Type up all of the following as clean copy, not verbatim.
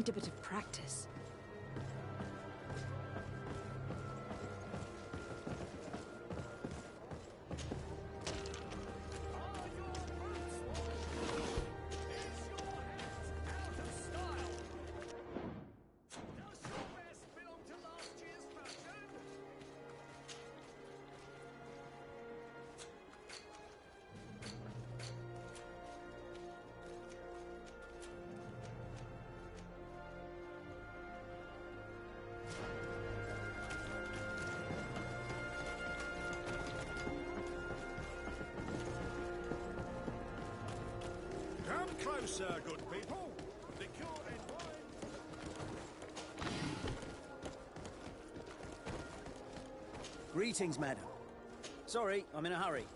need a bit of practice. Closer, good people. Liqueur and wine. Greetings, madam. Sorry, I'm in a hurry.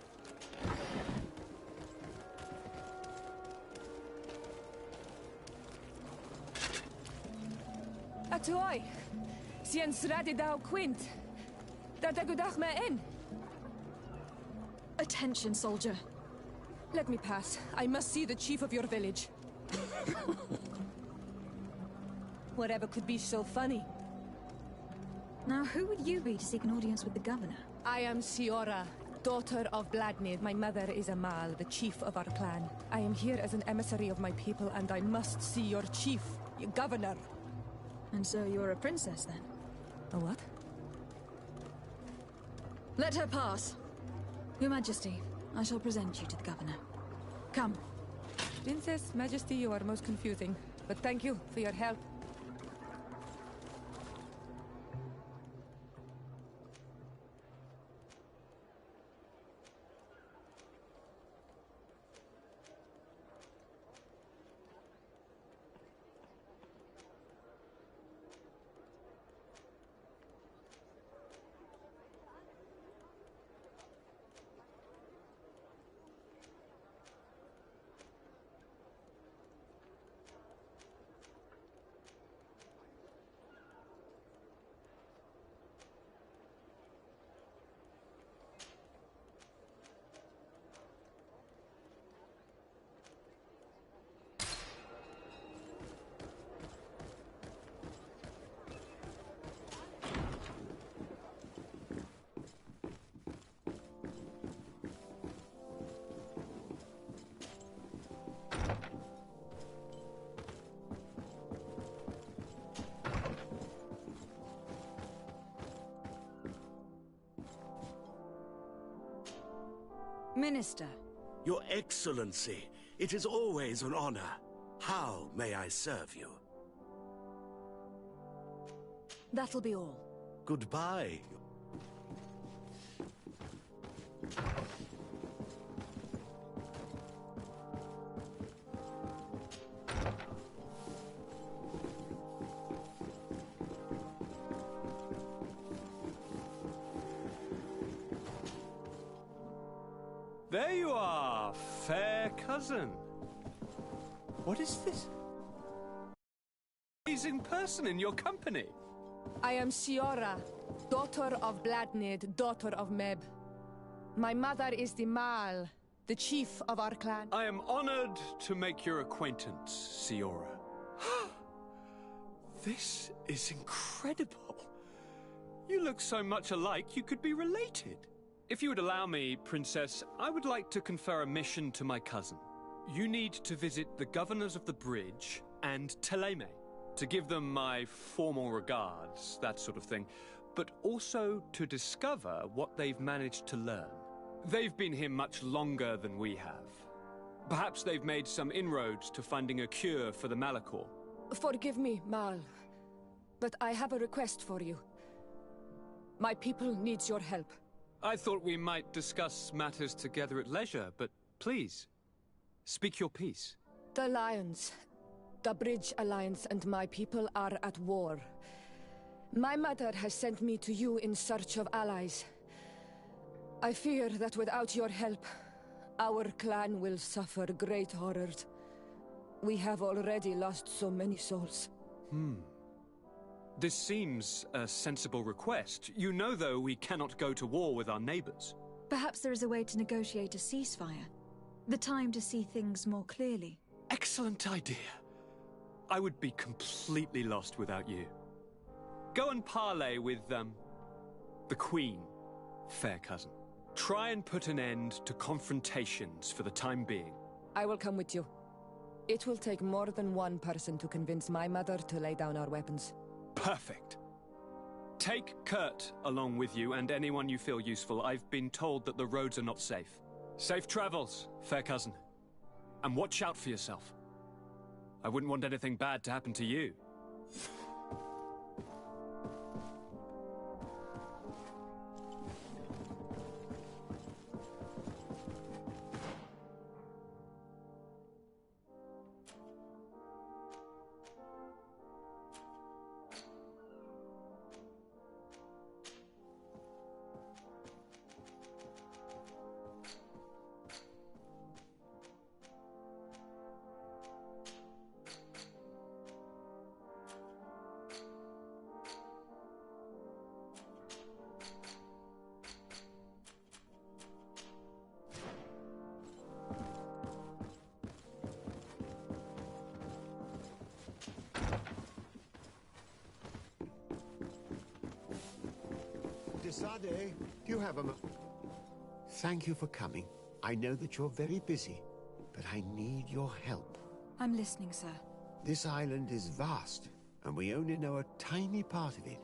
Atoy, siens radi dau quint. Dadagudach me in. Attention, soldier. Let me pass. I must see the chief of your village. Whatever could be so funny. Now, who would you be to seek an audience with the governor? I am Siora, daughter of Bladnid. My mother is Amal, the chief of our clan. I am here as an emissary of my people, and I must see your chief, your governor. And so you're a princess, then? A what? Let her pass. Your Majesty, I shall present you to the governor. Come. Princess, Majesty, you are most confusing. But thank you for your help. Minister. Your Excellency, it is always an honor. How may I serve you? That'll be all. Goodbye. There you are, fair cousin. What is this? Amazing person in your company. I am Siora, daughter of Bladnid, daughter of Meb. My mother is the Mal, the chief of our clan. I am honored to make your acquaintance, Siora. This is incredible. You look so much alike you could be related. If you would allow me, Princess, I would like to confer a mission to my cousin. You need to visit the governors of the bridge and Teleme to give them my formal regards, that sort of thing, but also to discover what they've managed to learn. They've been here much longer than we have. Perhaps they've made some inroads to finding a cure for the Malachor. Forgive me, Mal, but I have a request for you. My people needs your help. I thought we might discuss matters together at leisure, but please, speak your piece. The Lions, the Bridge Alliance and my people are at war. My mother has sent me to you in search of allies. I fear that without your help, our clan will suffer great horrors. We have already lost so many souls. This seems a sensible request. You know, though, we cannot go to war with our neighbors. Perhaps there is a way to negotiate a ceasefire. The time to see things more clearly. Excellent idea. I would be completely lost without you. Go and parley with, the Queen, fair cousin. Try and put an end to confrontations for the time being. I will come with you. It will take more than one person to convince my mother to lay down our weapons. Perfect. Take Kurt along with you and anyone you feel useful. I've been told that the roads are not safe. Safe travels, fair cousin. And watch out for yourself. I wouldn't want anything bad to happen to you. Desade, do you have a Thank you for coming. I know that you're very busy, but I need your help. I'm listening, sir. This island is vast, and we only know a tiny part of it.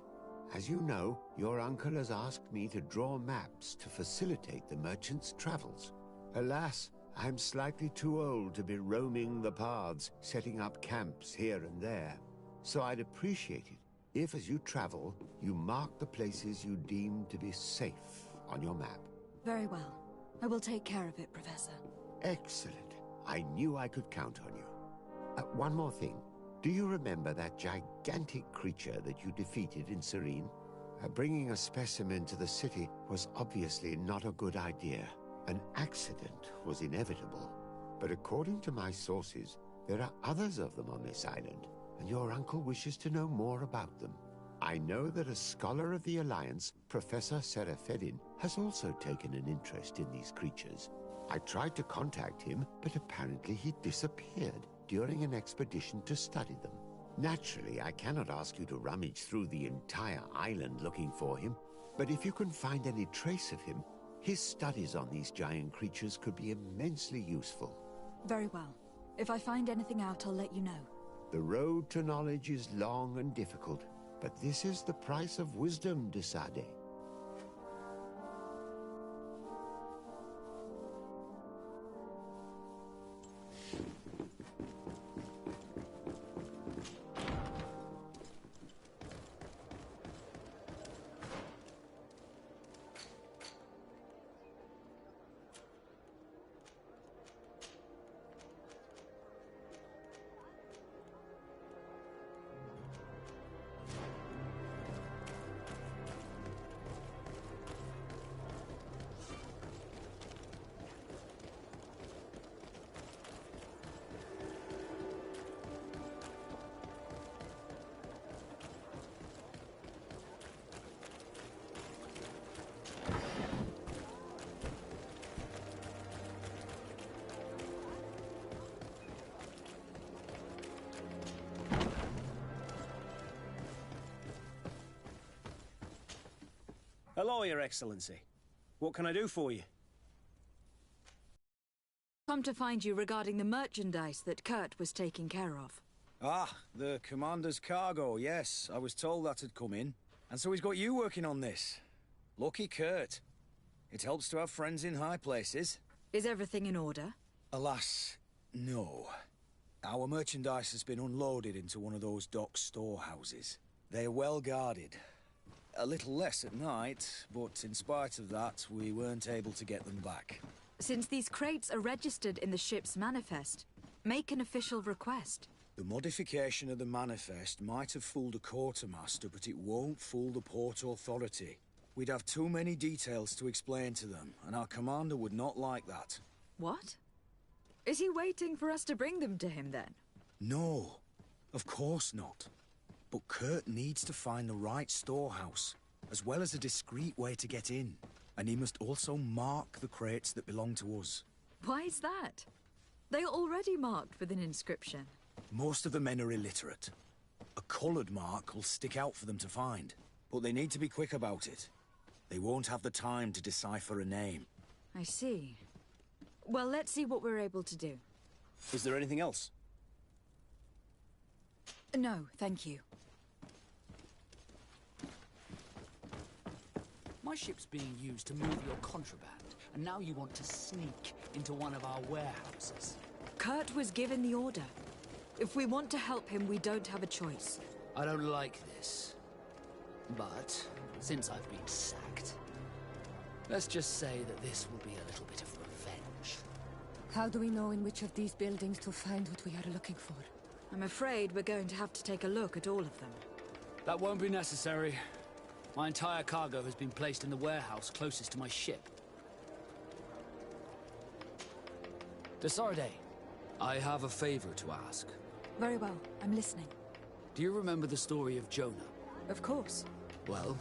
As you know, your uncle has asked me to draw maps to facilitate the merchant's travels. Alas, I'm slightly too old to be roaming the paths, setting up camps here and there. So I'd appreciate it if, as you travel, you mark the places you deem to be safe on your map. Very well. I will take care of it, Professor. Excellent. I knew I could count on you. One more thing. Do you remember that gigantic creature that you defeated in Serene? Bringing a specimen to the city was obviously not a good idea. An accident was inevitable. But according to my sources, there are others of them on this island, and your uncle wishes to know more about them. I know that a scholar of the Alliance, Professor Serafedin, has also taken an interest in these creatures. I tried to contact him, but apparently he disappeared during an expedition to study them. Naturally, I cannot ask you to rummage through the entire island looking for him, but if you can find any trace of him, his studies on these giant creatures could be immensely useful. Very well. If I find anything out, I'll let you know. The road to knowledge is long and difficult, but this is the price of wisdom, Desade. Hello, Your Excellency. What can I do for you? Come to find you regarding the merchandise that Kurt was taking care of. Ah, the Commander's cargo, yes. I was told that had come in. And so he's got you working on this. Lucky Kurt. It helps to have friends in high places. Is everything in order? Alas, no. Our merchandise has been unloaded into one of those dock storehouses. They are well guarded. A little less at night, but in spite of that, we weren't able to get them back. Since these crates are registered in the ship's manifest, make an official request. The modification of the manifest might have fooled a quartermaster, but it won't fool the Port Authority. We'd have too many details to explain to them, and our commander would not like that. What? Is he waiting for us to bring them to him, then? No, of course not. But Kurt needs to find the right storehouse, as well as a discreet way to get in. And he must also mark the crates that belong to us. Why is that? They are already marked with an inscription. Most of the men are illiterate. A coloured mark will stick out for them to find, but they need to be quick about it. They won't have the time to decipher a name. I see. Well, let's see what we're able to do. Is there anything else? No, thank you. My ship's being used to move your contraband, and now you want to sneak into one of our warehouses. Kurt was given the order. If we want to help him, we don't have a choice. I don't like this. But, since I've been sacked, let's just say that this will be a little bit of revenge. How do we know in which of these buildings to find what we are looking for? I'm afraid we're going to have to take a look at all of them. That won't be necessary. My entire cargo has been placed in the warehouse closest to my ship. Desarde, I have a favor to ask. Very well, I'm listening. Do you remember the story of Jonah? Of course. Well,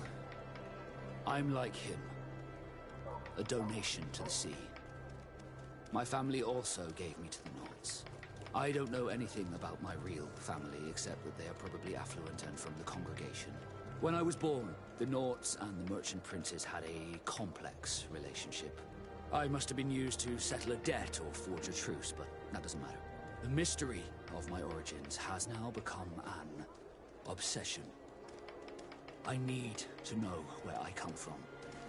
I'm like him. A donation to the sea. My family also gave me to the Nauts. I don't know anything about my real family, except that they are probably affluent and from the congregation. When I was born, the Nauts and the merchant princes had a complex relationship. I must have been used to settle a debt or forge a truce, but that doesn't matter. The mystery of my origins has now become an obsession. I need to know where I come from.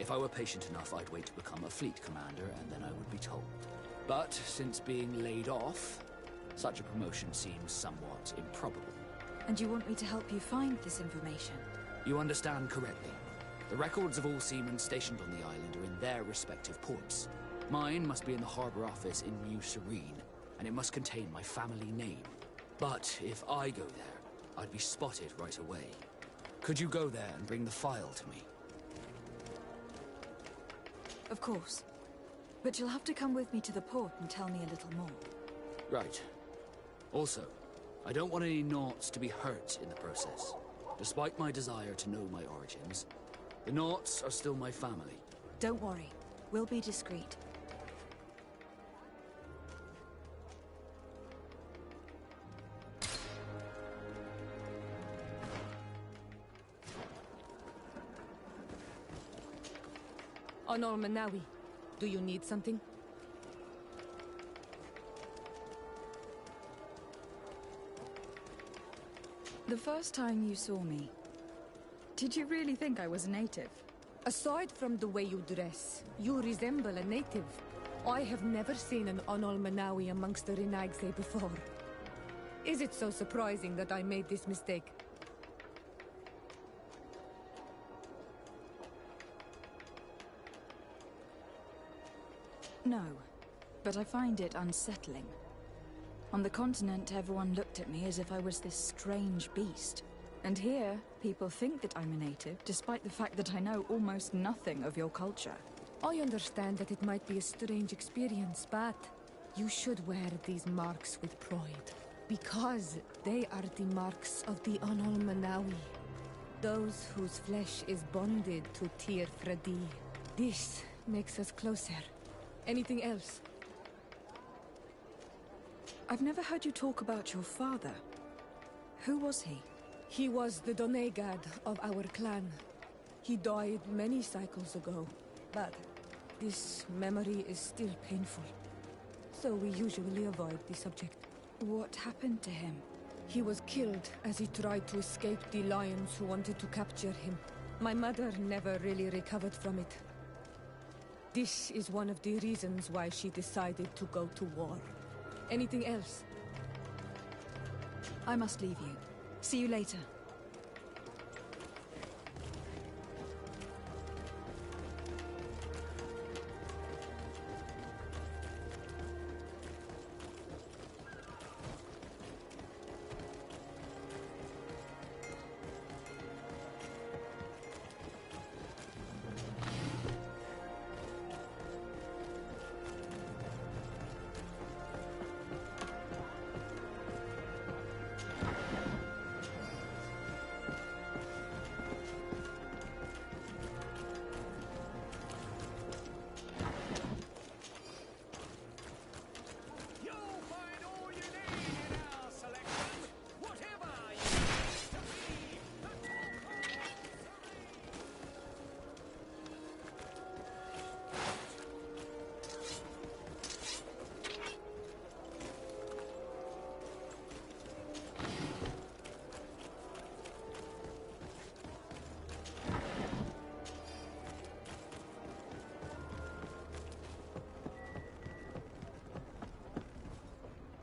If I were patient enough, I'd wait to become a fleet commander, and then I would be told. But since being laid off, such a promotion seems somewhat improbable. And you want me to help you find this information? You understand correctly. The records of all seamen stationed on the island are in their respective ports. Mine must be in the harbor office in New Serene, and it must contain my family name. But if I go there, I'd be spotted right away. Could you go there and bring the file to me? Of course. But you'll have to come with me to the port and tell me a little more. Right. Also, I don't want any Nauts to be hurt in the process. Despite my desire to know my origins, the Nauts are still my family. Don't worry. We'll be discreet. Onol Manawi, do you need something? The first time you saw me, did you really think I was a native? Aside from the way you dress, you resemble a native. I have never seen an Onol Manawi amongst the Renagse before. Is it so surprising that I made this mistake? No, but I find it unsettling. On the continent, everyone looked at me as if I was this strange beast. And here, people think that I'm a native, despite the fact that I know almost nothing of your culture. I understand that it might be a strange experience, but you should wear these marks with pride. Because they are the marks of the Onol Manawi. Those whose flesh is bonded to Tir Fradi. This makes us closer. Anything else? I've never heard you talk about your father. Who was he? He was the Donegad of our clan. He died many cycles ago, but this memory is still painful. So we usually avoid the subject. What happened to him? He was killed as he tried to escape the lions who wanted to capture him. My mother never really recovered from it. This is one of the reasons why she decided to go to war. Anything else? I must leave you. See you later.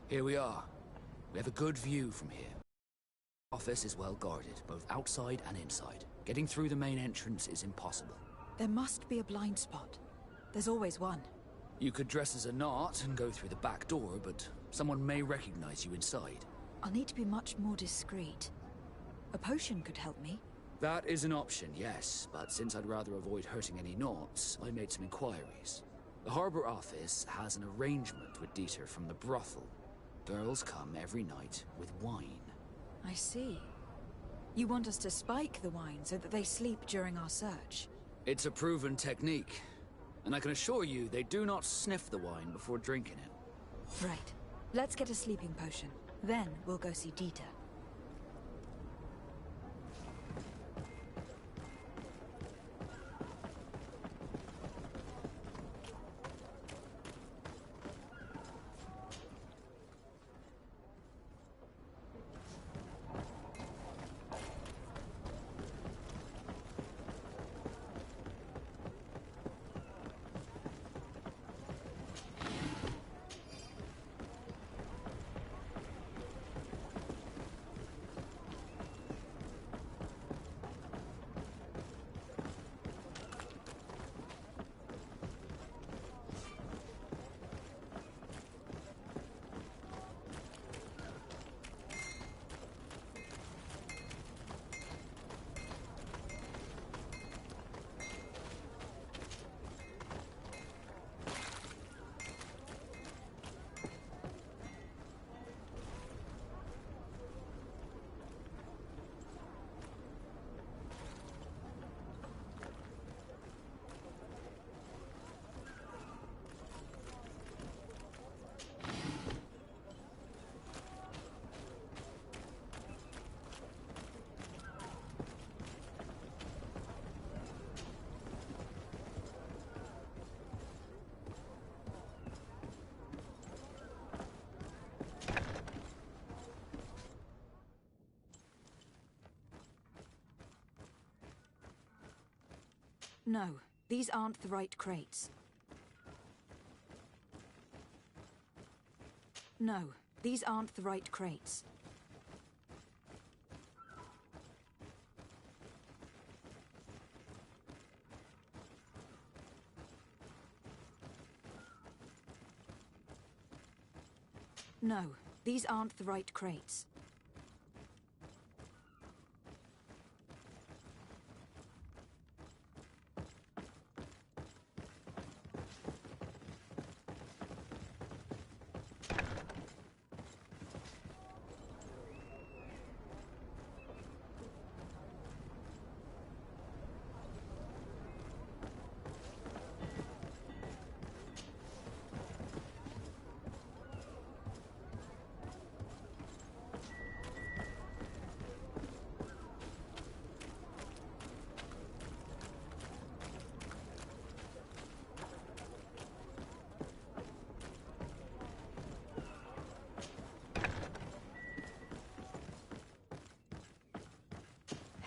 Here we are. We have a good view from here. Office is well guarded, both outside and inside. Getting through the main entrance is impossible. There must be a blind spot. There's always one. You could dress as a Nart and go through the back door, but someone may recognize you inside. I'll need to be much more discreet. A potion could help me. That is an option, yes, but since I'd rather avoid hurting any Nauts, I made some inquiries. The Harbor Office has an arrangement with Dieter from the brothel. Girls come every night with wine. I see. You want us to spike the wine so that they sleep during our search? It's a proven technique, and I can assure you they do not sniff the wine before drinking it. Right. Let's get a sleeping potion. Then we'll go see Dieter. No, these aren't the right crates. No, these aren't the right crates. No, these aren't the right crates.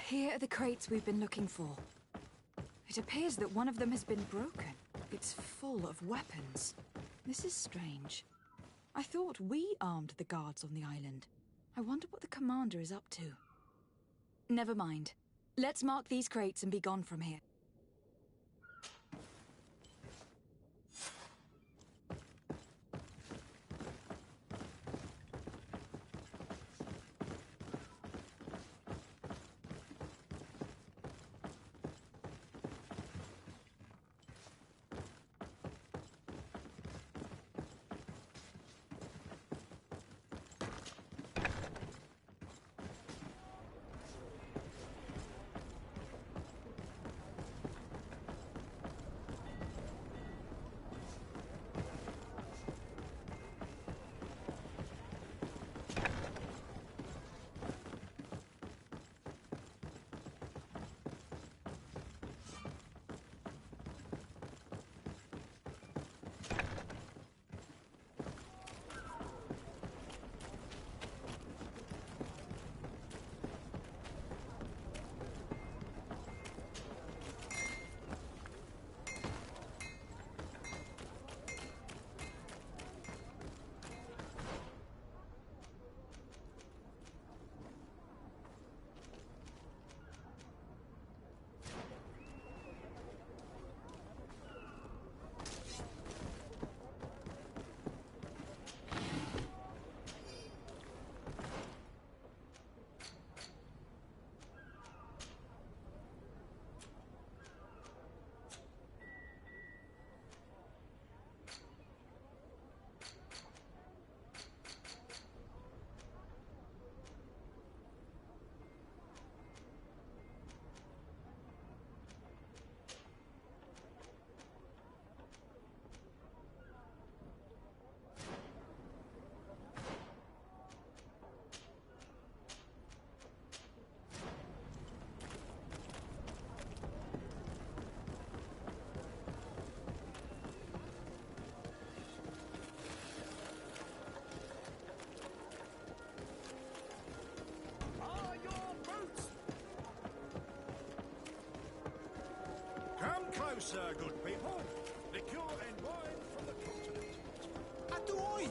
Here are the crates we've been looking for. It appears that one of them has been broken. It's full of weapons. This is strange. I thought we armed the guards on the island. I wonder what the commander is up to. Never mind. Let's mark these crates and be gone from here. closer, good people. Liqueur and wine from the continent. Adoy!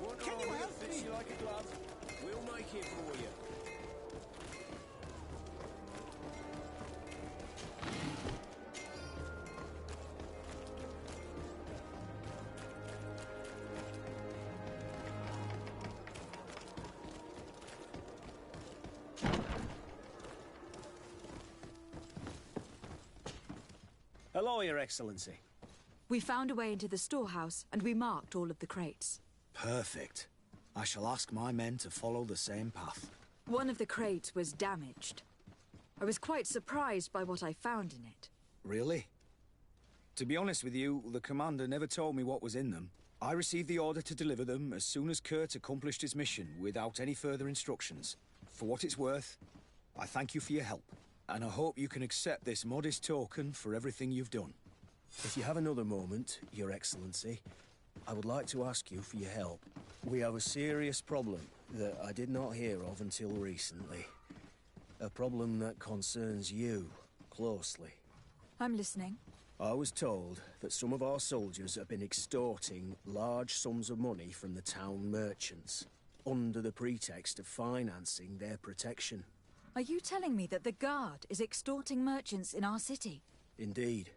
One Can arm you that help fits me? you like a glove. We'll make it for you. Hello, Your Excellency. We found a way into the storehouse, and we marked all of the crates. Perfect. I shall ask my men to follow the same path. One of the crates was damaged. I was quite surprised by what I found in it. Really? To be honest with you, the commander never told me what was in them. I received the order to deliver them as soon as Kurt accomplished his mission without any further instructions. For what it's worth, I thank you for your help, and I hope you can accept this modest token for everything you've done. If you have another moment, Your Excellency, I would like to ask you for your help. We have a serious problem that I did not hear of until recently. A problem that concerns you closely. I'm listening. I was told that some of our soldiers have been extorting large sums of money from the town merchants, under the pretext of financing their protection. Are you telling me that the Guard is extorting merchants in our city? Indeed.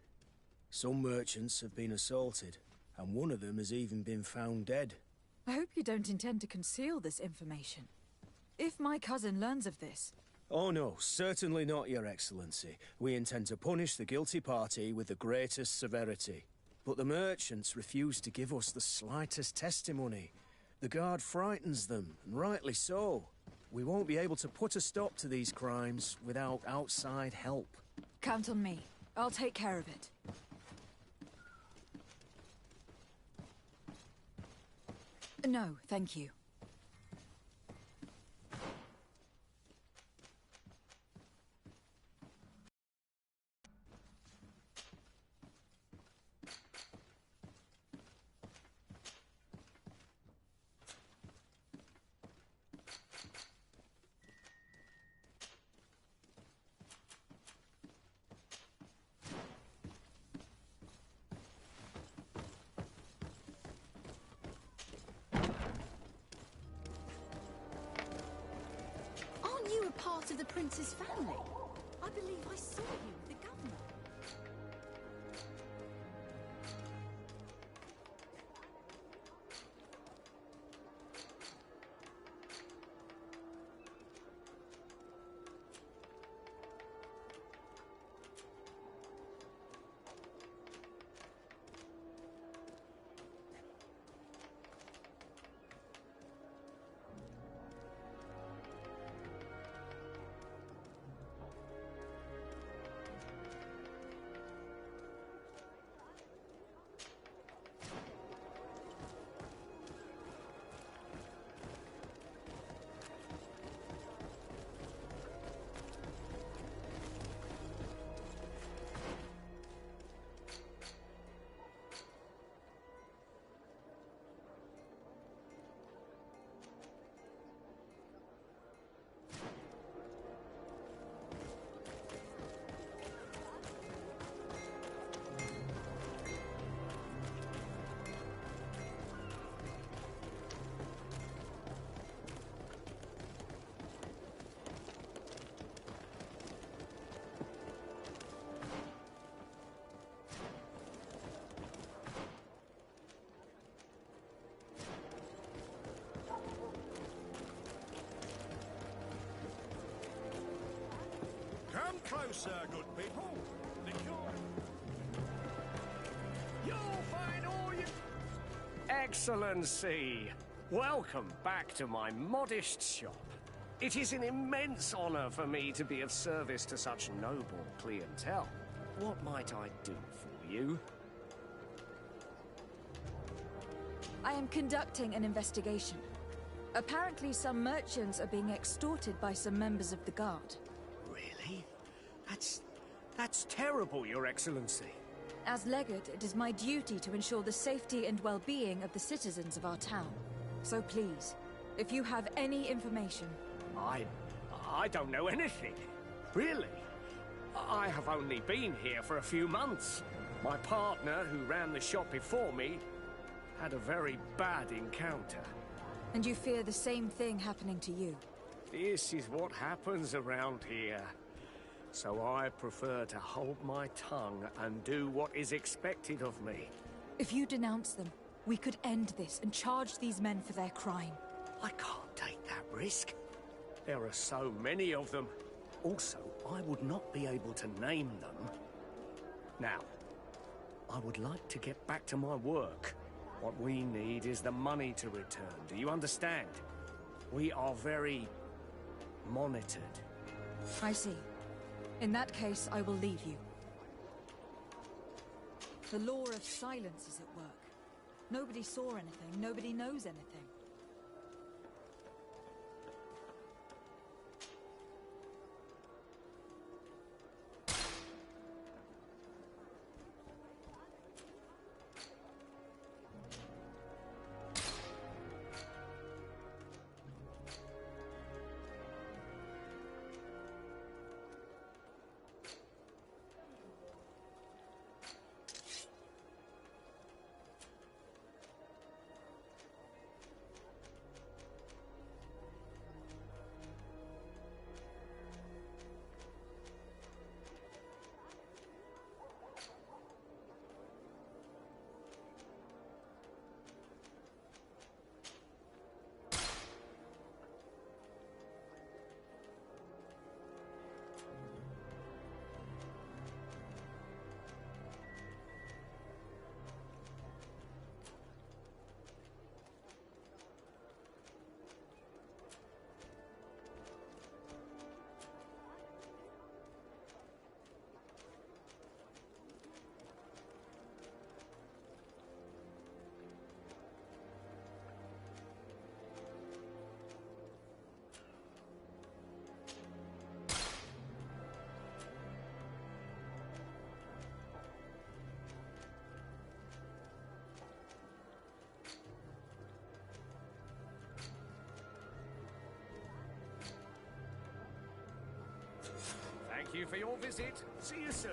Some merchants have been assaulted, and one of them has even been found dead. I hope you don't intend to conceal this information. If my cousin learns of this... Oh no, certainly not, Your Excellency. We intend to punish the guilty party with the greatest severity. But the merchants refuse to give us the slightest testimony. The Guard frightens them, and rightly so. We won't be able to put a stop to these crimes without outside help. Count on me. I'll take care of it. No, thank you. Aren't you a part of the prince's family? I believe I saw you with the governor. Come closer, good people. Liqueur. You'll find all you... Excellency, welcome back to my modest shop. It is an immense honor for me to be of service to such noble clientele. What might I do for you? I am conducting an investigation. Apparently some merchants are being extorted by some members of the Guard. Really? That's terrible, Your Excellency. As legate, it is my duty to ensure the safety and well-being of the citizens of our town. So please, if you have any information... I don't know anything. Really? I have only been here for a few months. My partner, who ran the shop before me, had a very bad encounter. And you fear the same thing happening to you? This is what happens around here. So I prefer to hold my tongue and do what is expected of me. If you denounce them, we could end this and charge these men for their crime. I can't take that risk. There are so many of them. Also, I would not be able to name them. Now, I would like to get back to my work. What we need is the money to return. Do you understand? We are very monitored. I see. In that case, I will leave you. The law of silence is at work. Nobody saw anything, nobody knows anything. Thank you for your visit. See you soon.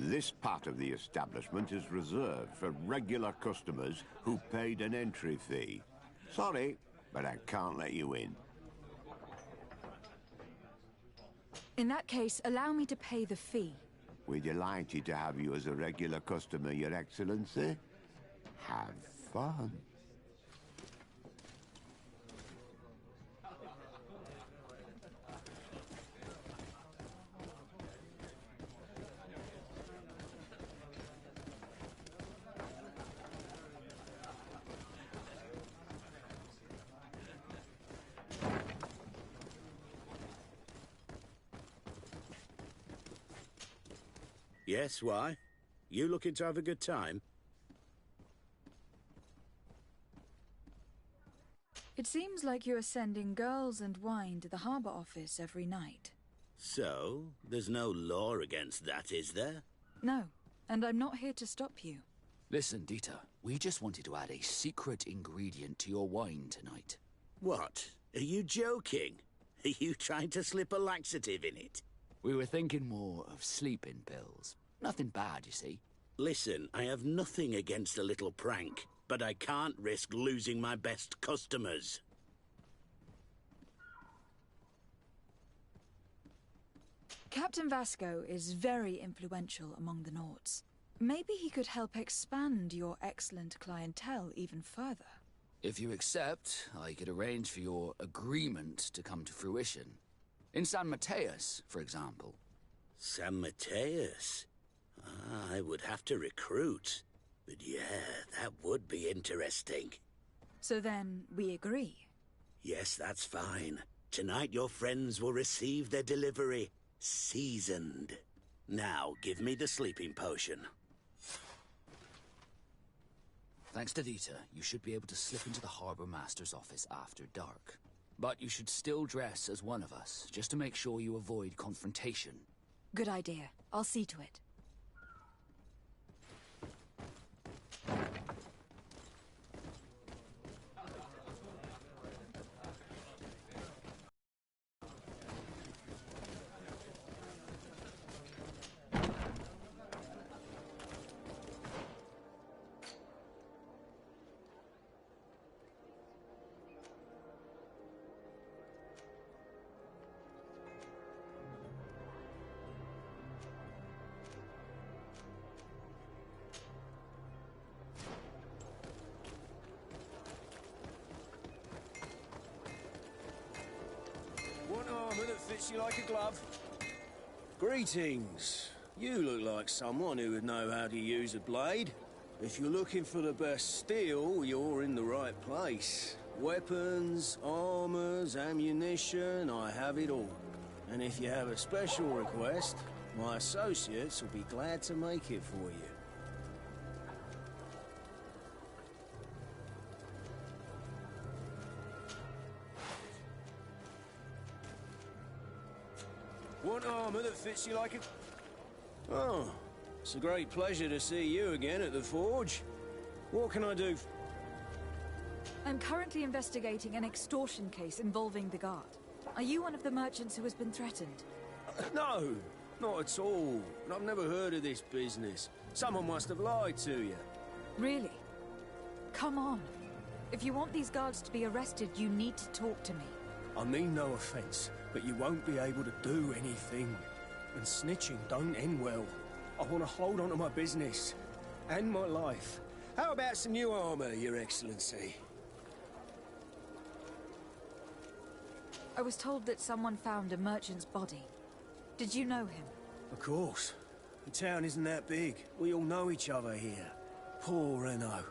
This part of the establishment is reserved for regular customers who paid an entry fee. Sorry, but I can't let you in. In that case, allow me to pay the fee. We're delighted to have you as a regular customer, Your Excellency. Have fun. Yes, why? You looking to have a good time? It seems like you are sending girls and wine to the harbour office every night. So, there's no law against that, is there? No, and I'm not here to stop you. Listen, Dieter, we just wanted to add a secret ingredient to your wine tonight. What? Are you joking? Are you trying to slip a laxative in it? We were thinking more of sleeping pills. Nothing bad, you see. Listen, I have nothing against a little prank, but I can't risk losing my best customers. Captain Vasco is very influential among the Nauts. Maybe he could help expand your excellent clientele even further. If you accept, I could arrange for your agreement to come to fruition. In San Mateus, for example. San Mateus? I would have to recruit. But yeah, that would be interesting. So then, we agree? Yes, that's fine. Tonight your friends will receive their delivery. Seasoned. Now, give me the sleeping potion. Thanks to Dieter, you should be able to slip into the Harbour Master's office after dark. But you should still dress as one of us, just to make sure you avoid confrontation. Good idea. I'll see to it. One armour that fits you like a glove. Greetings. You look like someone who would know how to use a blade. If you're looking for the best steel, you're in the right place. Weapons, armors, ammunition, I have it all. And if you have a special request, my associates will be glad to make it for you. Want armour that fits you like a... Oh, it's a great pleasure to see you again at the Forge. What can I do? I'm currently investigating an extortion case involving the guard. Are you one of the merchants who has been threatened? No, not at all. I've never heard of this business. Someone must have lied to you. Really? Come on. If you want these guards to be arrested, you need to talk to me. I mean no offence, but you won't be able to do anything. And snitching don't end well. I want to hold on to my business. And my life. How about some new armour, Your Excellency? I was told that someone found a merchant's body. Did you know him? Of course. The town isn't that big. We all know each other here. Poor Renault.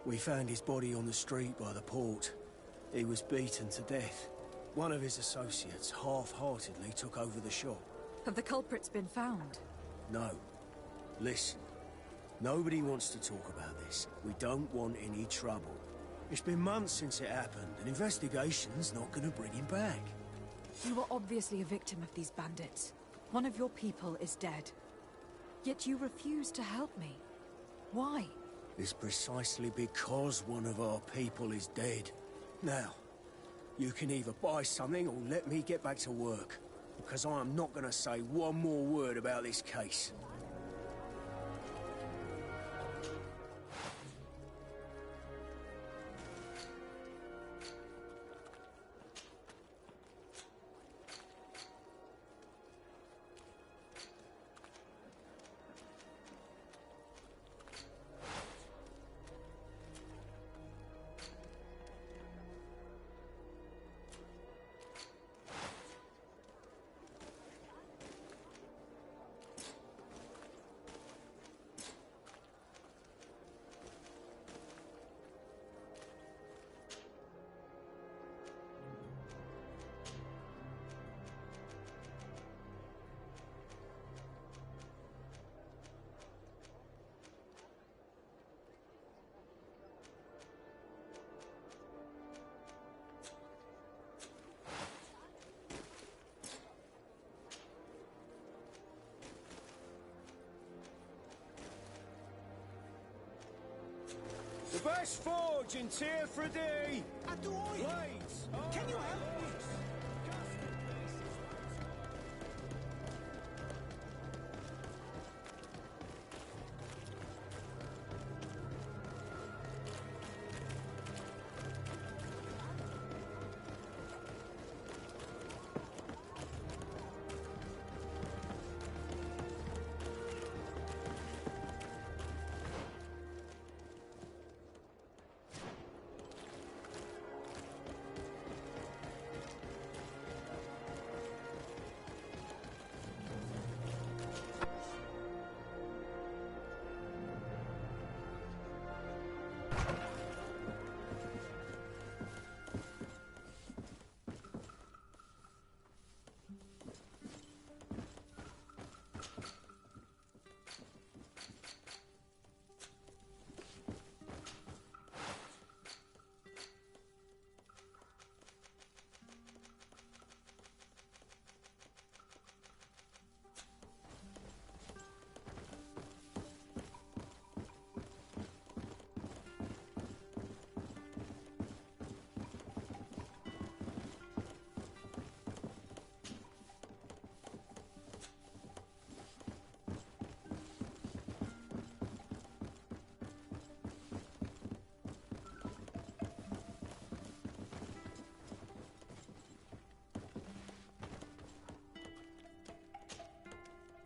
We found his body on the street by the port. He was beaten to death. One of his associates half-heartedly took over the shop. Have the culprits been found? No. Listen. Nobody wants to talk about this. We don't want any trouble. It's been months since it happened. An investigation's not gonna bring him back. You were obviously a victim of these bandits. One of your people is dead. Yet you refuse to help me. Why? It's precisely because one of our people is dead. Now, you can either buy something or let me get back to work. Because I am not gonna say one more word about this case. The best forge in Ps4. Blades! Can you help me?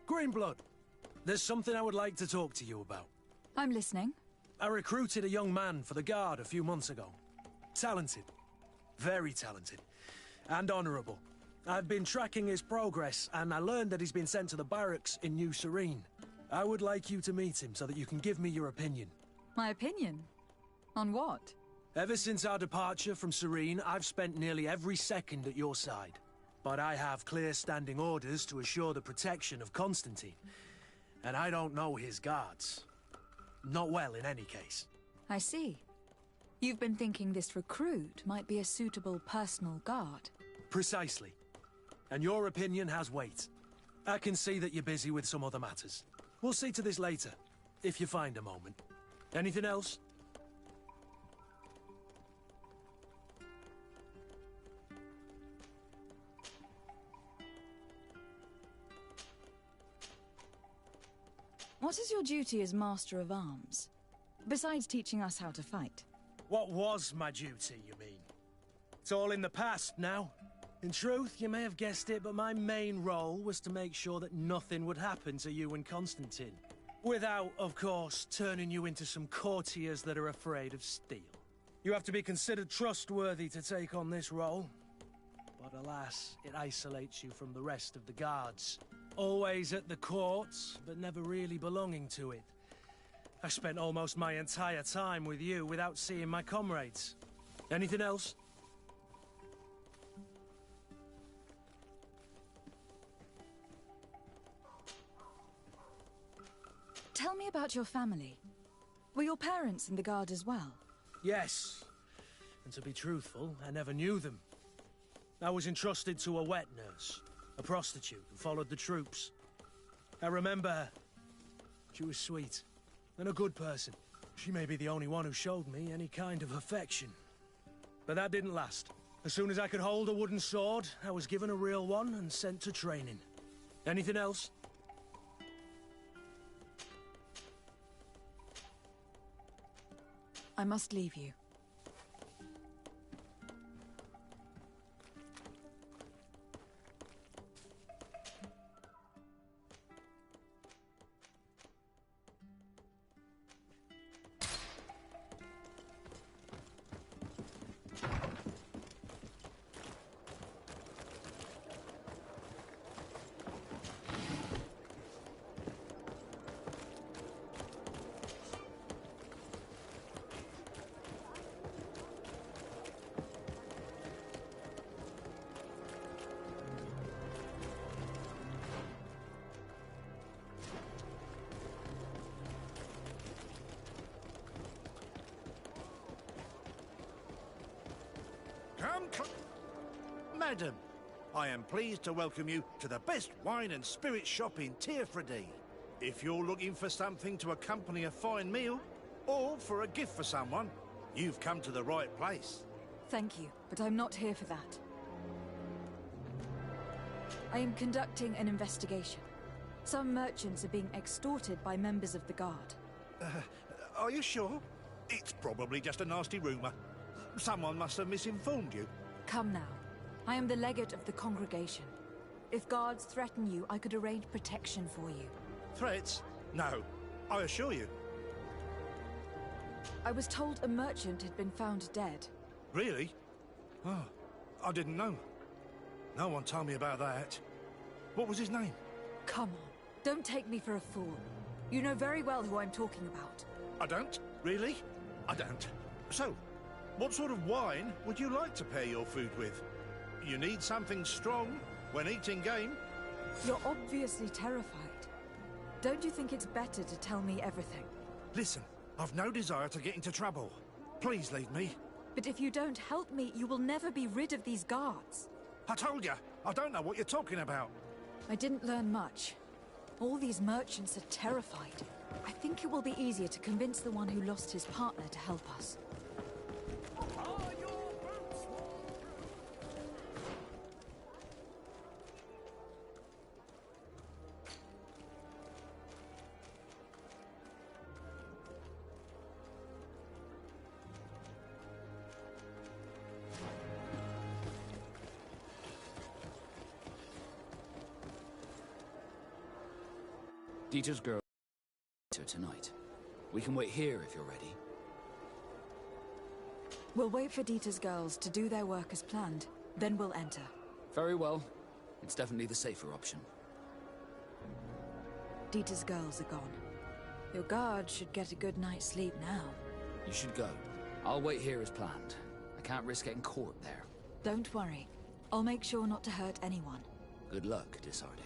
Greenblood, there's something I would like to talk to you about. I'm listening. I recruited a young man for the Guard a few months ago. Talented. Very talented. And honourable. I've been tracking his progress, and I learned that he's been sent to the barracks in New Serene. I would like you to meet him so that you can give me your opinion. My opinion? On what? Ever since our departure from Serene, I've spent nearly every second at your side. But I have clear standing orders to assure the protection of Constantine. And I don't know his guards. Not well, in any case. I see. You've been thinking this recruit might be a suitable personal guard. Precisely. And your opinion has weight. I can see that you're busy with some other matters. We'll see to this later, if you find a moment. Anything else? What is your duty as Master of Arms? Besides teaching us how to fight. What was my duty, you mean? It's all in the past now. In truth, you may have guessed it, but my main role was to make sure that nothing would happen to you and Constantine. Without, of course, turning you into some courtiers that are afraid of steel. You have to be considered trustworthy to take on this role. But alas, it isolates you from the rest of the guards. Always at the court, but never really belonging to it. I spent almost my entire time with you without seeing my comrades. Anything else? Tell me about your family. Were your parents in the Guard as well? Yes. And to be truthful, I never knew them. I was entrusted to a wet nurse, a prostitute who followed the troops. I remember her. She was sweet, and a good person. She may be the only one who showed me any kind of affection. But that didn't last. As soon as I could hold a wooden sword, I was given a real one and sent to training. Anything else? I must leave you. Madam, I am pleased to welcome you to the best wine and spirit shop in Ps4. If you're looking for something to accompany a fine meal, or for a gift for someone, you've come to the right place. Thank you, but I'm not here for that. I am conducting an investigation. Some merchants are being extorted by members of the Guard. Are you sure? It's probably just a nasty rumor. Someone must have misinformed you. Come now. I am the legate of the congregation. If guards threaten you, I could arrange protection for you. Threats? No, I assure you. I was told a merchant had been found dead. Really? Oh, I didn't know. No one told me about that. What was his name? Come on, don't take me for a fool. You know very well who I'm talking about. I don't? Really? I don't. So, what sort of wine would you like to pair your food with? You need something strong when eating game? You're obviously terrified. Don't you think it's better to tell me everything? Listen, I've no desire to get into trouble. Please leave me. But if you don't help me, you will never be rid of these guards. I told you, I don't know what you're talking about. I didn't learn much. All these merchants are terrified. I think it will be easier to convince the one who lost his partner to help us. Dieter's girl tonight. We can wait here if you're ready. We'll wait for Dieter's girls to do their work as planned. Then we'll enter. Very well. It's definitely the safer option. Dieter's girls are gone. Your guard should get a good night's sleep now. You should go. I'll wait here as planned. I can't risk getting caught there. Don't worry. I'll make sure not to hurt anyone. Good luck, Disarde.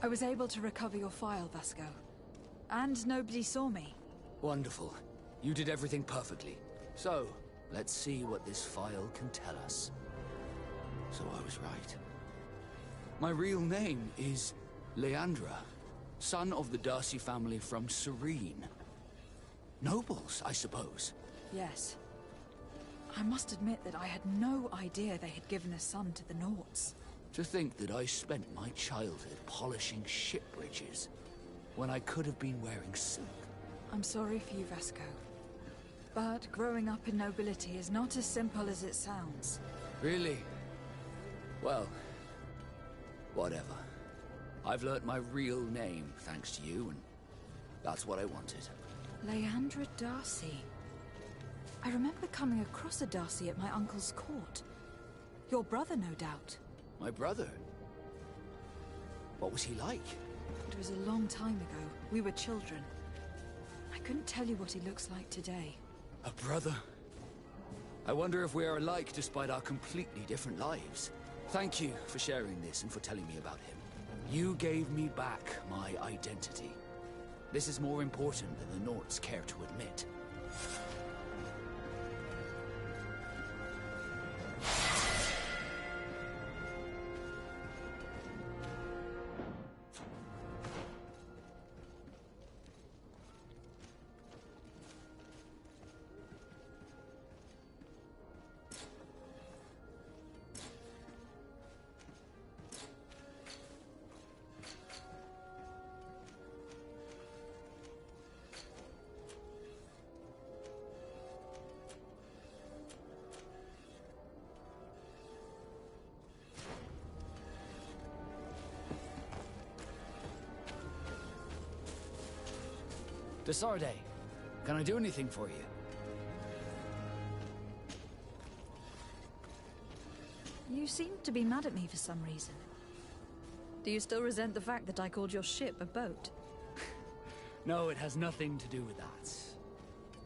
I was able to recover your file, Vasco. And nobody saw me. Wonderful. You did everything perfectly. So, let's see what this file can tell us. So I was right. My real name is Leandra, son of the Darcy family from Serene. Nobles, I suppose. Yes. I must admit that I had no idea they had given a son to the Nauts. To think that I spent my childhood polishing ship bridges, when I could have been wearing silk. I'm sorry for you, Vasco. But growing up in nobility is not as simple as it sounds. Really? Well, whatever. I've learnt my real name, thanks to you, and that's what I wanted. Leandra Darcy. I remember coming across a Darcy at my uncle's court. Your brother, no doubt. My brother? What was he like? It was a long time ago. We were children. I couldn't tell you what he looks like today. A brother? I wonder if we are alike despite our completely different lives. Thank you for sharing this and for telling me about him. You gave me back my identity. This is more important than the Nauts care to admit. Desarde, can I do anything for you? You seem to be mad at me for some reason. Do you still resent the fact that I called your ship a boat? No, it has nothing to do with that.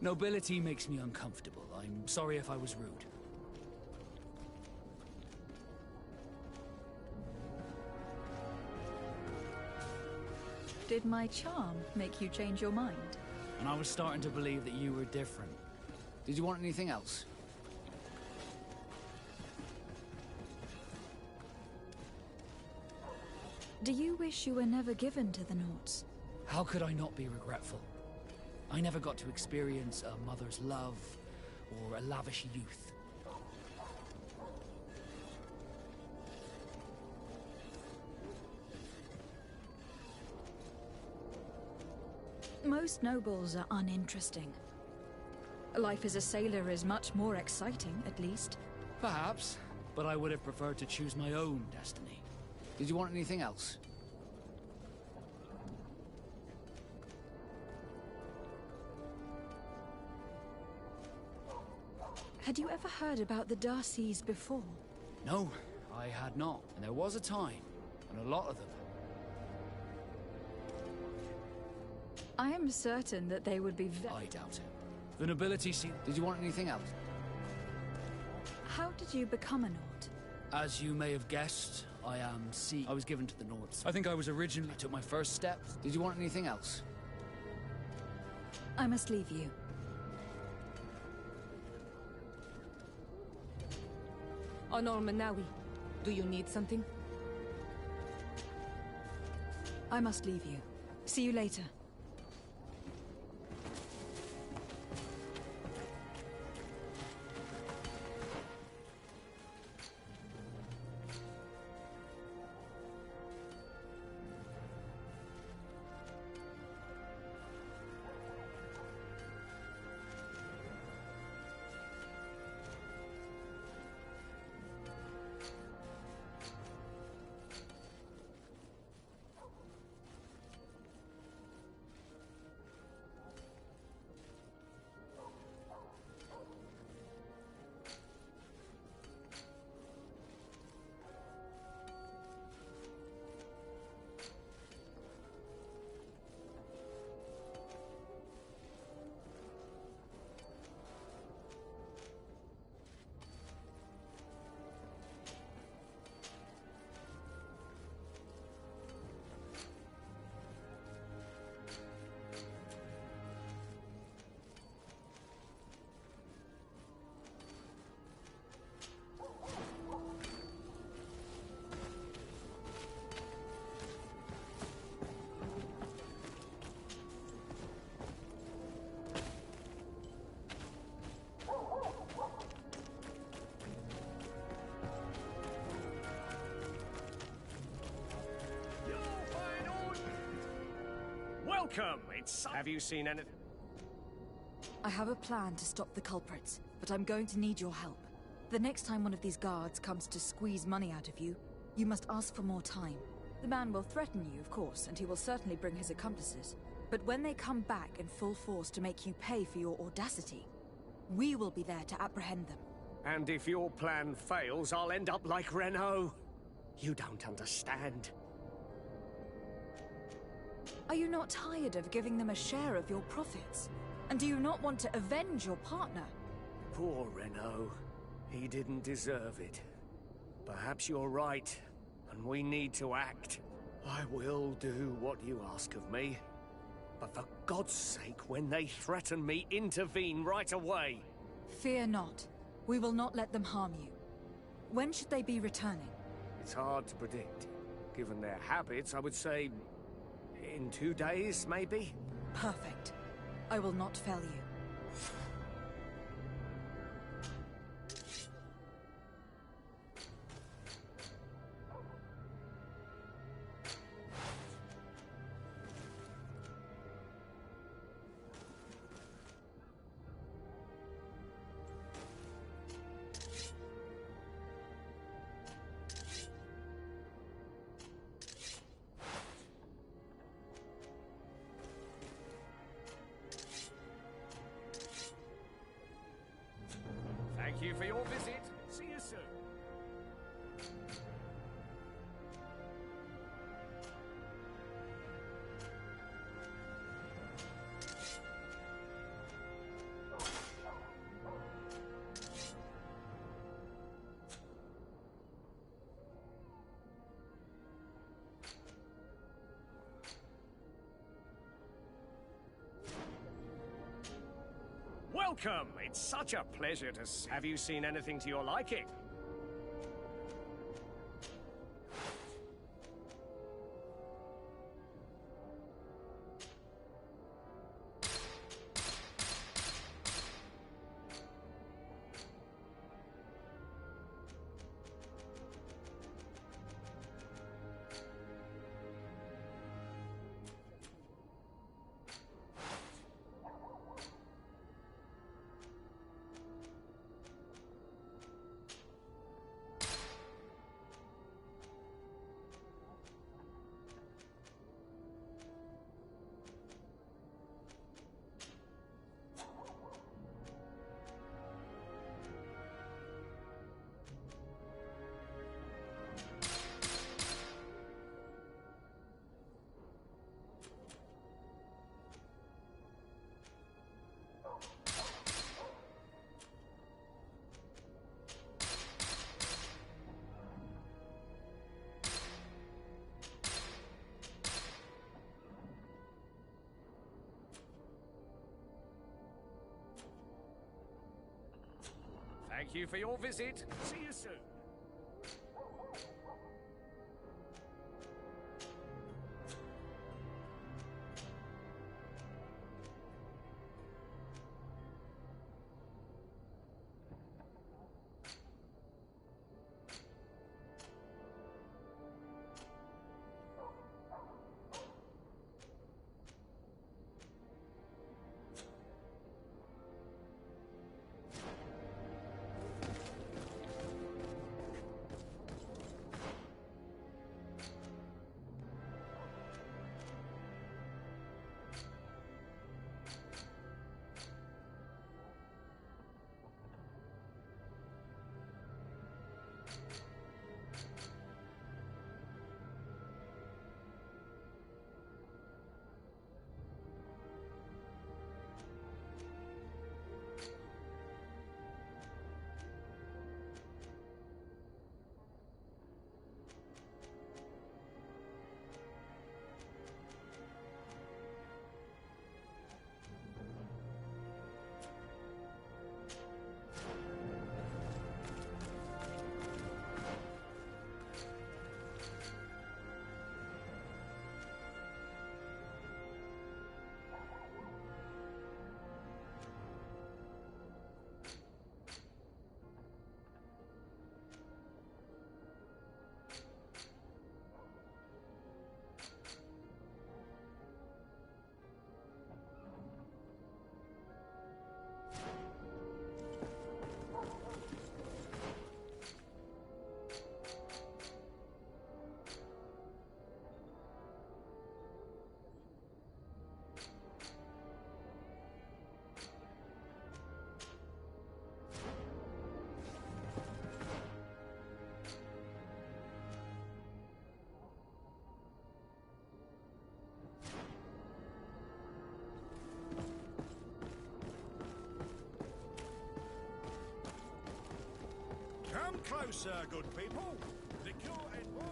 Nobility makes me uncomfortable. I'm sorry if I was rude. Did my charm make you change your mind? And I was starting to believe that you were different. Did you want anything else? Do you wish you were never given to the Nauts? How could I not be regretful? I never got to experience a mother's love or a lavish youth. Most nobles are uninteresting. Life as a sailor is much more exciting, at least. Perhaps, but I would have preferred to choose my own destiny. Did you want anything else? Had you ever heard about the Darcys before? No, I had not. And there was a time, and a lot of them. I am certain that they would be I doubt it. The nobility seem... Did you want anything else? How did you become a Naut? As you may have guessed, I am C. I was given to the Nauts. I think I was originally... I took my first steps. Did you want anything else? I must leave you. Honor Manawi, do you need something? I must leave you. See you later. Welcome! Have you seen anything? I have a plan to stop the culprits, but I'm going to need your help. The next time one of these guards comes to squeeze money out of you, you must ask for more time. The man will threaten you, of course, and he will certainly bring his accomplices. But when they come back in full force to make you pay for your audacity, we will be there to apprehend them. And if your plan fails, I'll end up like Renault. You don't understand. Are you not tired of giving them a share of your profits? And do you not want to avenge your partner? Poor Renault. He didn't deserve it. Perhaps you're right, and we need to act. I will do what you ask of me. But for God's sake, when they threaten me, intervene right away. Fear not. We will not let them harm you. When should they be returning? It's hard to predict. Given their habits, I would say... in 2 days, maybe? Perfect. I will not fail you. Thank you for your visit. See you soon. Welcome! It's such a pleasure to see. Have you seen anything to your liking? Thank you for your visit. See you soon. closer, good people. Liqueur and wine.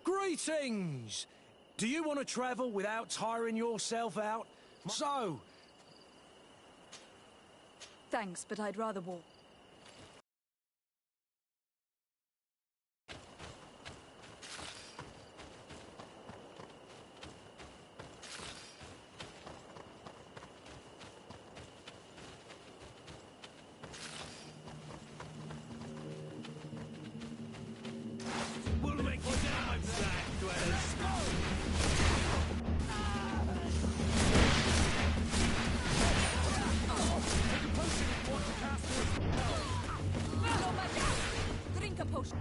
Greetings! Do you want to travel without tiring yourself out? So, Thanks, but I'd rather walk. we'll make you down, Black Dwellers. Drink a potion.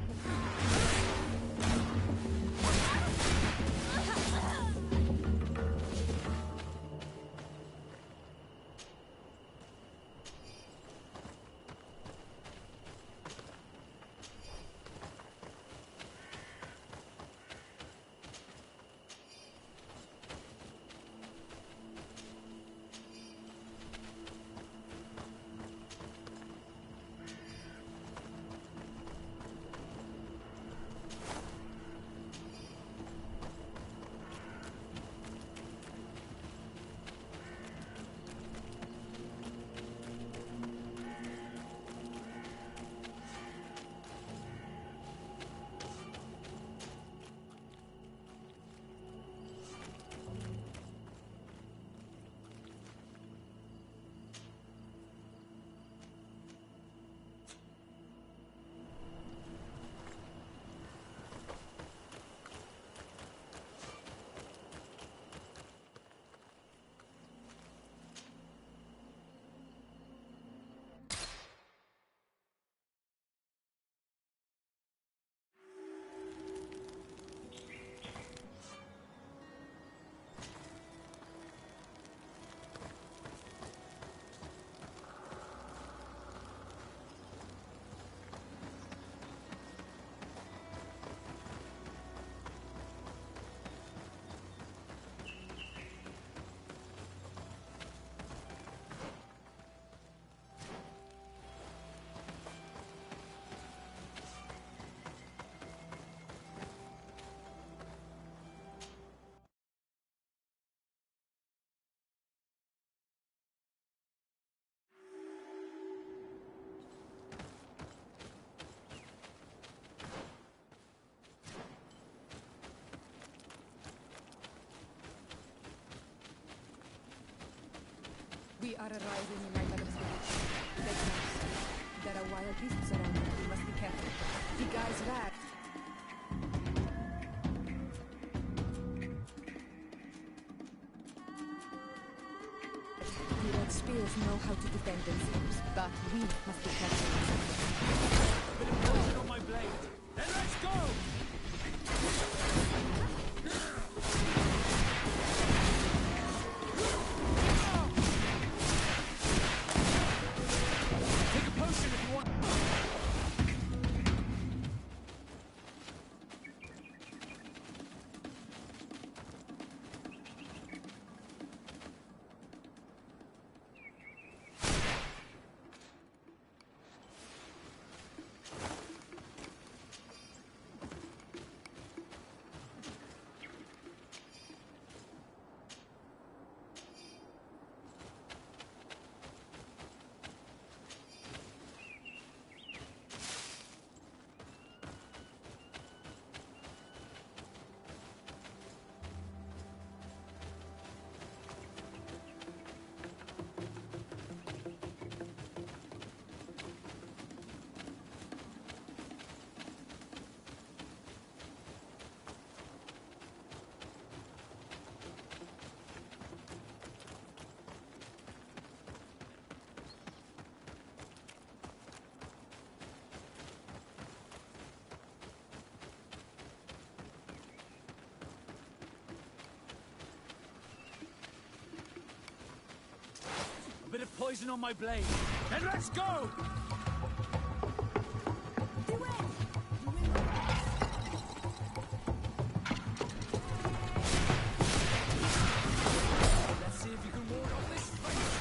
We are arriving in my mother's village. Take notes. There are wild beasts around here. We must be careful. The guy's rat. The red spears know how to defend themselves, but we must be careful. Bit of poison on my blade. Then let's go! Take a potion if you want. bit of poison on my blade. Then let's go! Let's see if you can ward off this fight.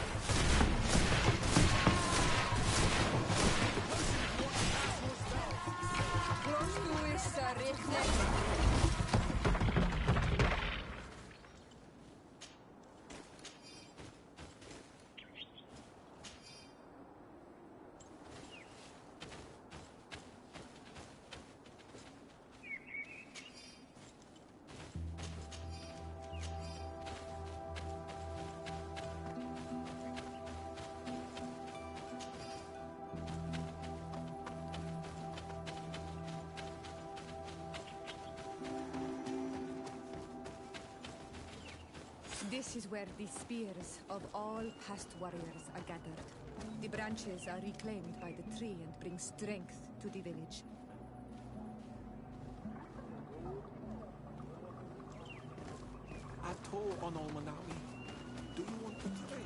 This is where the spears of all past warriors are gathered. The branches are reclaimed by the tree and bring strength to the village. Ato on Olmanawi, do you want to trade?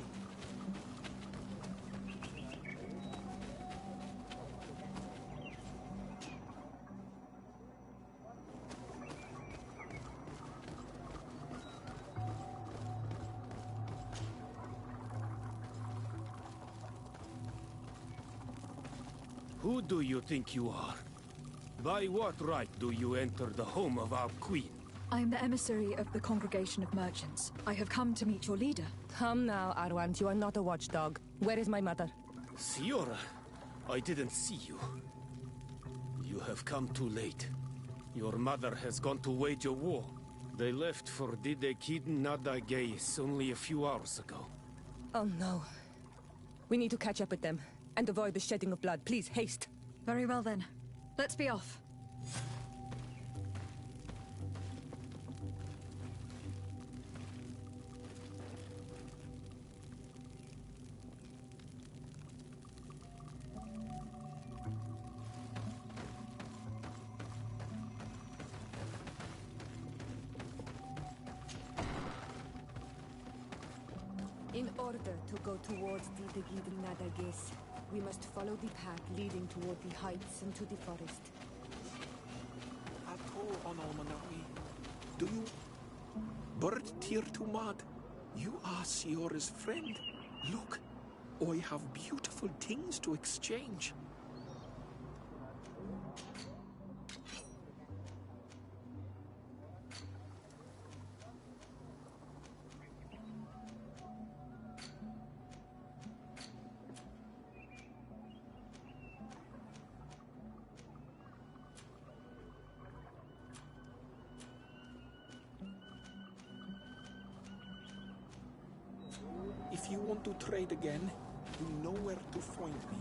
Who do you think you are? By what right do you enter the home of our queen? I am the emissary of the Congregation of Merchants. I have come to meet your leader. Come now, Arwand. You are not a watchdog. Where is my mother? Siora, I didn't see you. You have come too late. Your mother has gone to wage a war. They left for Didekid Nadageis only a few hours ago. Oh no. We need to catch up with them and avoid the shedding of blood. Please, haste. Very well then. Let's be off. In order to go towards the Nadages, we must follow the path leading toward the heights and to the forest. Ato on Olmanawi, do you... Bird Tir Tumad, you are Siora's friend. Look, I have beautiful things to exchange. If you want to trade again, you know where to find me.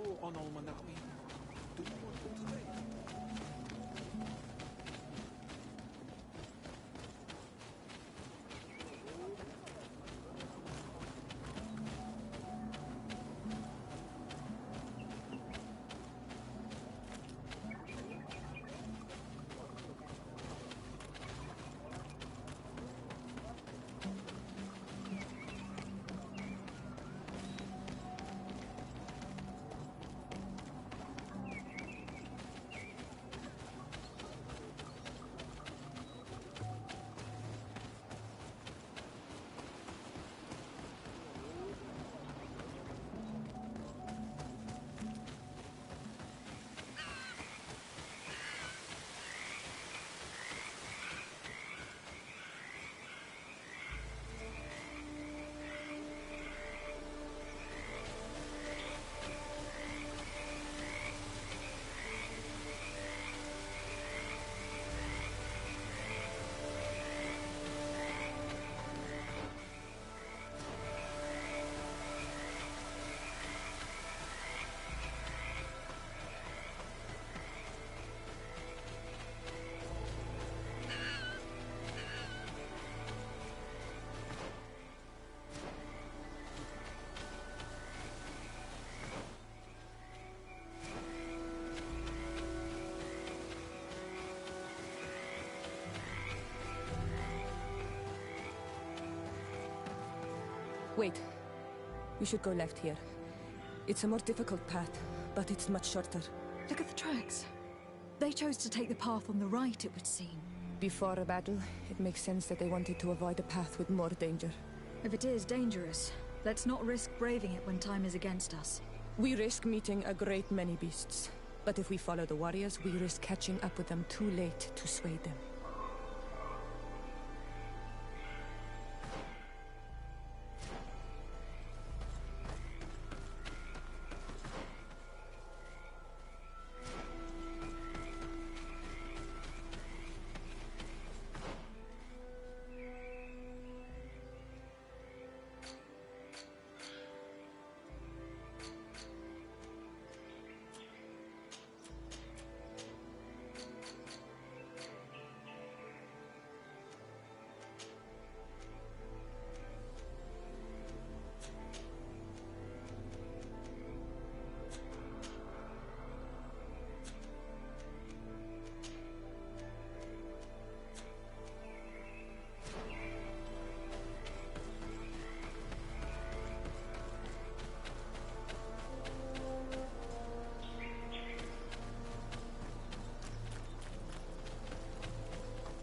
know on Almanawi. Do you want to trade? Wait. We should go left here. It's a more difficult path, but it's much shorter. Look at the tracks. They chose to take the path on the right, it would seem. Before a battle, it makes sense that they wanted to avoid a path with more danger. If it is dangerous, let's not risk braving it when time is against us. We risk meeting a great many beasts. But if we follow the warriors, we risk catching up with them too late to sway them.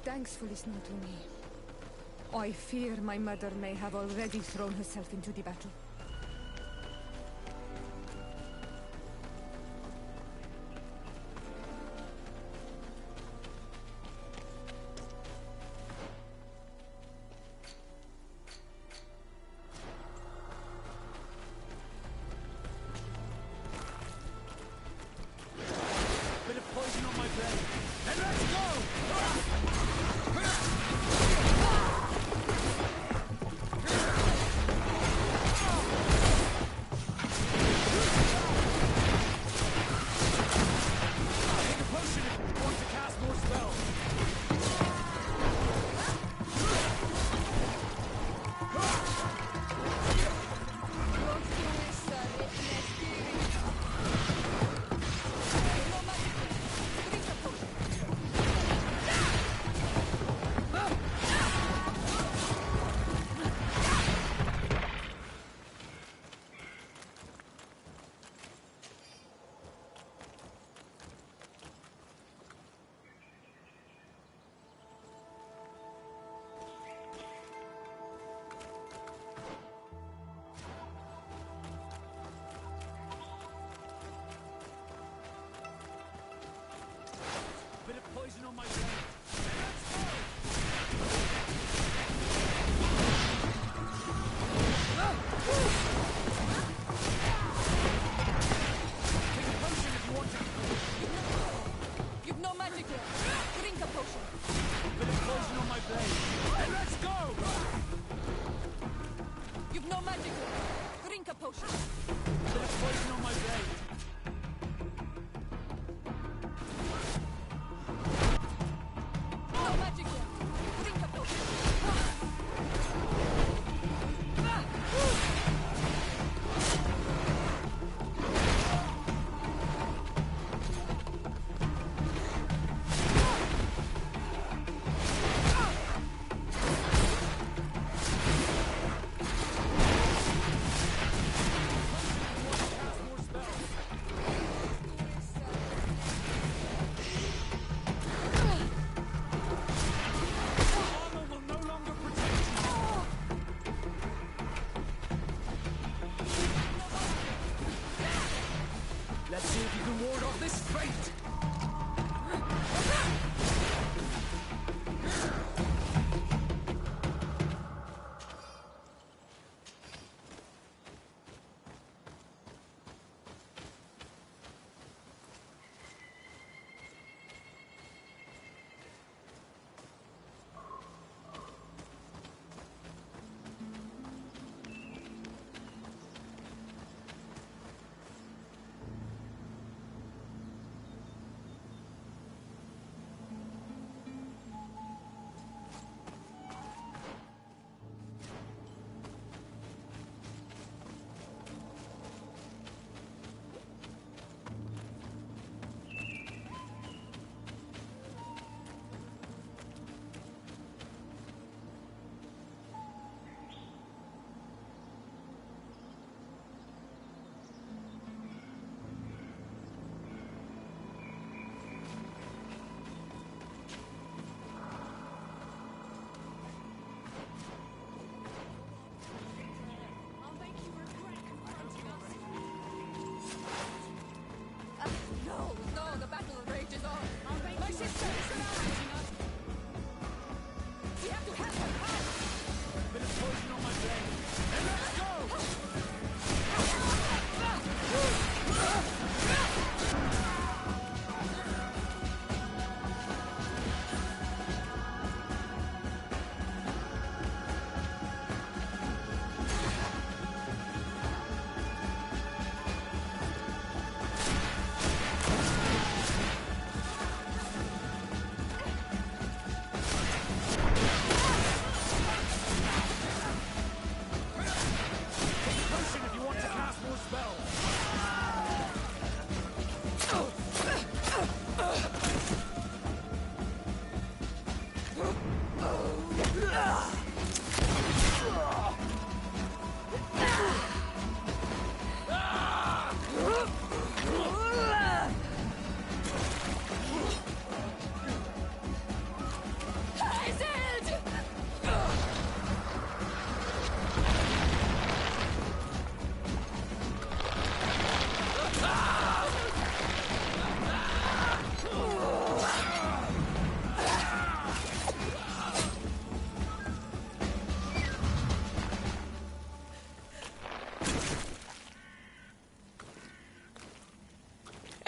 Thanks for listening to me. I fear my mother may have already thrown herself into the battle. Bit of poison on my blade. And let's go! Bit of poison on my blade. Take a potion if you want to. You've no magic left. Drink a potion. Bit of poison on my blade. And let's go! You've no magic left. Drink a potion. Bit of poison on my blade.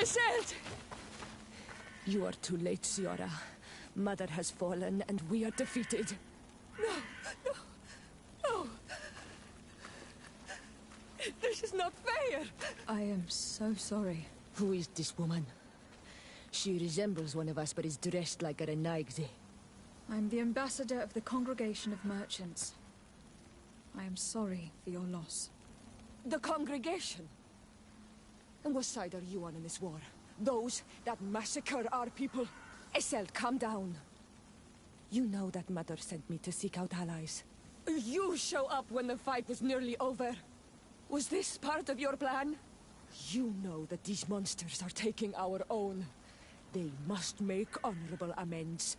Iselt! You are too late, Siora. Mother has fallen, and we are defeated. No, no, no! This is not fair! I am so sorry. Who is this woman? She resembles one of us, but is dressed like a Renaigze. I'm the ambassador of the Congregation of Merchants. I am sorry for your loss. The Congregation? And what side are you on in this war? Those that massacre our people? Iselt, calm down. You know that Mother sent me to seek out allies. You show up when the fight was nearly over. Was this part of your plan? You know that these monsters are taking our own. They must make honorable amends.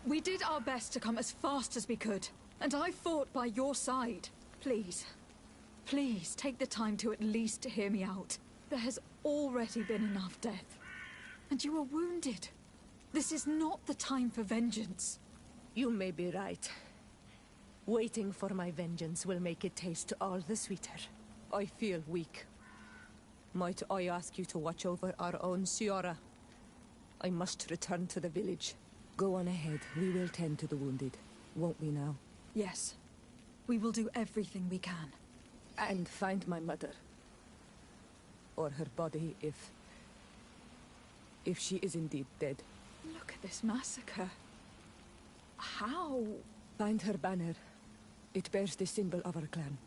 We did our best to come as fast as we could, and I fought by your side. Please, please take the time to at least hear me out. There has already been enough death, and you are wounded. This is not the time for vengeance. You may be right. Waiting for my vengeance will make it taste all the sweeter. I feel weak. Might I ask you to watch over our own Ciara? I must return to the village. Go on ahead. We will tend to the wounded, won't we now? Yes. We will do everything we can. And find my mother. Or her body, if she is indeed dead. Look at this massacre. How? Find her banner. It bears the symbol of our clan.